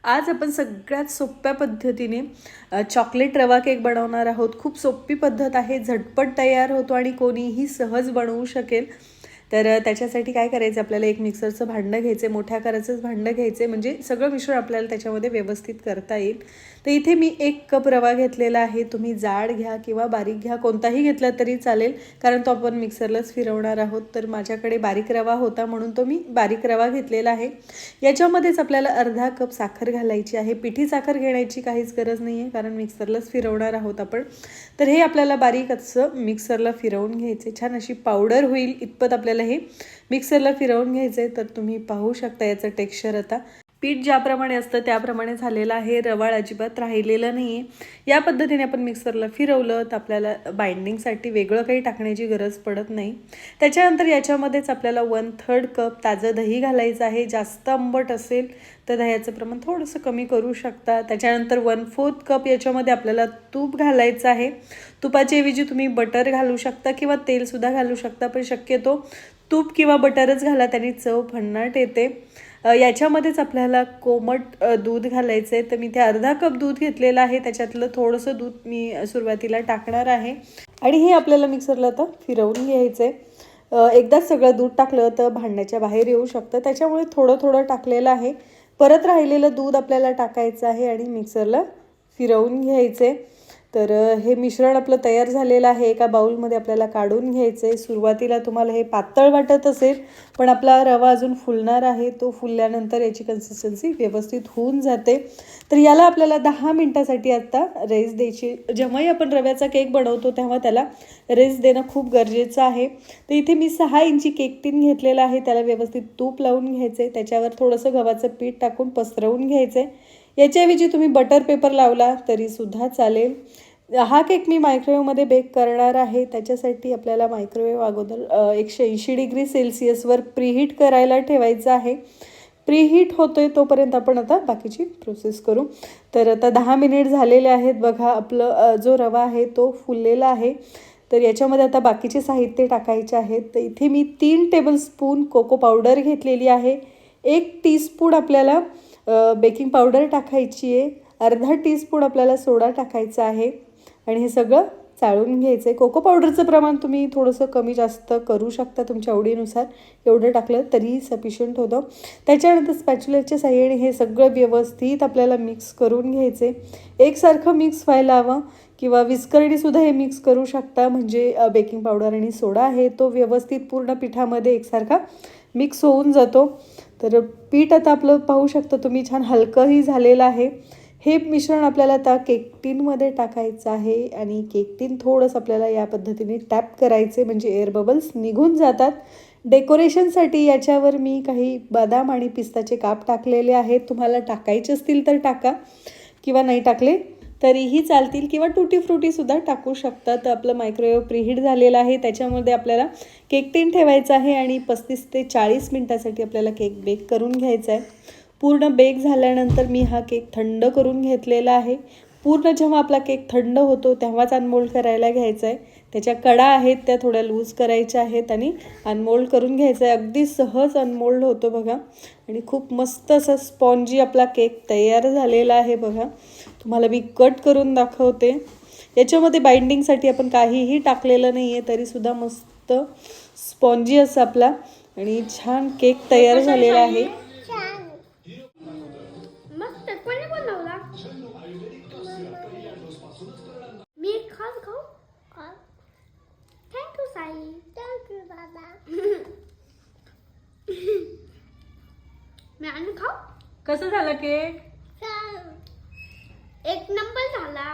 आज आपण सगळ्यात सोप्या पद्धतीने चॉकलेट रवा केक बनवणार आहोत। खूप सोपी पद्धत आहे, झटपट तयार होतो आणि कोणीही सहज बनवू शकेल। तर त्याच्यासाठी काय करायचं, आपल्याला एक मिक्सरचं भांडं घ्यायचं, मोठ्या आकाराचंच भांडं घ्यायचं म्हणजे सगळं मिश्रण आपल्याला त्याच्यामध्ये व्यवस्थित करता येईल। तर इथे मी 1 कप रवा घेतलेला आहे। तुम्ही जाड घ्या किंवा बारीक घ्या, कोणताही घेतला तरी चालेल, कारण तो आपण मिक्सरलाच फिरवणार आहोत। तर माझ्याकडे बारीक रवा होता म्हणून तो मी बारीक रवा घेतलेला आहे। याच्यामध्येच आपल्याला अर्धा कप साखर घालायची आहे। पिठी साखर घेण्याची काहीच गरज नाही आहे, कारण मिक्सरलाच फिरवणार आहोत आपण। तर हे आपल्याला बारीक असं मिक्सरला फिरवून घ्यायचे, छान अशी पावडर होईल इतपत आपल्याला हे मिक्सरला फिरवून घ्यायचे। तर तुम्ही पाहू शकता याचं टेक्स्चर आता पीठ ज्याप्रमाणे असतं त्याप्रमाणे झालेलं आहे, रवाळ अजिबात राहिलेलं नाही आहे। या पद्धतीने आपण मिक्सरला फिरवलं तर आपल्याला बाइंडिंगसाठी वेगळं काही टाकण्याची गरज पडत नाही। त्याच्यानंतर याच्यामध्येच आपल्याला 1/3 कप ताजं दही घालायचं आहे। जास्त आंबट असेल तर दह्याचं प्रमाण थोडंसं कमी करू शकता। त्याच्यानंतर 1/4 कप याच्यामध्ये आपल्याला तूप घालायचं आहे। तुपाच्या ऐवजी तुम्ही बटर घालू शकता किंवा तेलसुद्धा घालू शकता, पण शक्यतो तूप किंवा बटरच घाला, त्याने चव भन्नाट येते। याच्यामध्येच आपल्याला कोमट दूध घालायचं आहे। तर मी ते अर्धा कप दूध घेतलेलं आहे, त्याच्यातलं थोडंसं दूध मी सुरुवातीला टाकणार आहे आणि हे आपल्याला मिक्सरला आता फिरवून घ्यायचं आहे। एकदाच सगळं दूध टाकलं तर भांड्याच्या बाहेर येऊ शकतं, त्याच्यामुळे थोडं थोडं टाकलेलं आहे। परत राहिलेलं दूध आपल्याला टाकायचं आहे आणि मिक्सरला फिरवून घ्यायचं आहे। तर हे मिश्रण आपलं तयार झालेलं आहे, एका बाउलमध्ये आपल्याला काढून घ्यायचं आहे। सुरुवातीला तुम्हाला हे पातळ वाटत असेल, पण आपला रवा अजून फुलणार आहे, तो फुलल्यानंतर याची कन्सिस्टन्सी व्यवस्थित होऊन जाते। तर याला आपल्याला 10 मिनिटासाठी आता रेस्ट द्यायची। जेव्हाही आपण रव्याचा केक बनवतो तेव्हा त्याला रेस्ट देणं खूप गरजेचं आहे। तर इथे मी 6 इंची केक टीन घेतलेला आहे, त्याला व्यवस्थित तूप लावून घ्यायचं आहे, त्याच्यावर थोडंसं गव्हाचं पीठ टाकून पसरवून घ्यायचं आहे। याच्याऐवजी तुम्ही बटर पेपर लावला तरीसुद्धा चालेल। हा केक मी मायक्रोवेव्हमध्ये बेक करणार आहे, त्याच्यासाठी आपल्याला मायक्रोवेव्ह अगोदर 180 डिग्री सेल्सिअसवर प्रीहीट करायला ठेवायचं आहे। प्रीहीट होतोय तोपर्यंत आपण आता बाकीची प्रोसेस करू। तर आता 10 मिनिट झालेले आहेत बघा, आपलं जो रवा आहे तो फुललेला आहे। तर याच्यामध्ये आता बाकीचे साहित्य टाकायचे आहेत। तर इथे मी 3 टेबलस्पून कोको पावडर घेतलेली आहे, 1 टीस्पून आपल्याला बेकिंग पावडर टाकायची आहे, अर्धा टीस्पून आपल्याला सोडा टाकायचा आहे आणि हे सगळं चाळून घ्यायचं आहे। कोको पावडरचं प्रमाण तुम्ही थोडंसं कमी जास्त करू शकता तुमच्या आवडीनुसार, एवढं टाकलं तरीही सफिशियंट होतं। त्याच्यानंतर स्पॅच्युलाच्या साहाय्याने हे सगळं व्यवस्थित आपल्याला मिक्स करून घ्यायचं आहे। एकसारखं मिक्स व्हायला हवं किंवा विस्करणीसुद्धा हे मिक्स करू शकता, म्हणजे बेकिंग पावडर आणि सोडा आहे तो व्यवस्थित पूर्ण पिठामध्ये एकसारखा मिक्स होऊन जातो। तर पीठ आता आपलं पाहू शकता तुम्ही छान हलकंही झालेलं आहे। हे मिश्रण आपल्याला आता केक टीनमध्ये टाकायचं आहे आणि केक टीन थोडंसं आपल्याला या पद्धतीने टॅप करायचे, म्हणजे एअर बबल्स निघून जातात। डेकोरेशनसाठी याच्यावर मी काही बदाम आणि पिस्ताचे काप टाकलेले आहेत, तुम्हाला टाकायचे असतील तर टाका किंवा नाही टाकले तरीही चालतील, किंवा टुटी फ्रुटीसुद्धा टाकू शकता। तर आपलं मायक्रोवेव्ह प्रीहीट झालेलं आहे, त्याच्यामध्ये आपल्याला केक टीन ठेवायचं आहे आणि 35 ते 40 मिनिटासाठी आपल्याला केक बेक करून घ्यायचा आहे। पूर्ण बेक झाल्यानंतर मी हा केक थंड करून घेतलेला आहे। पूर्ण जेव्हा आपला केक थंड होतो तेव्हाच अनमोल्ड करायला घ्यायचा आहे। त्याच्या कडा आहेत त्या थोड्या लूज करायच्या आहेत आणि अनमोल्ड करून घ्यायचं आहे। अगदी सहज अनमोल्ड होतो बघा आणि खूप मस्त असा स्पॉन्जी आपला केक तयार झालेला आहे बघा। तुम्हाला मी कट करून दाखवते। याच्यामध्ये बाइंडिंगसाठी आपण काहीही टाकलेलं नाही आहे, तरीसुद्धा मस्त स्पॉन्जी असं आपला आणि छान केक तयार झालेला आहे। मस्त कोणी बनवला? मी खास खाऊ? थँक्यू साई, थँक्यू बाबा। मी आणि खाऊ? कसं झालं केक? एक नंबर झाला।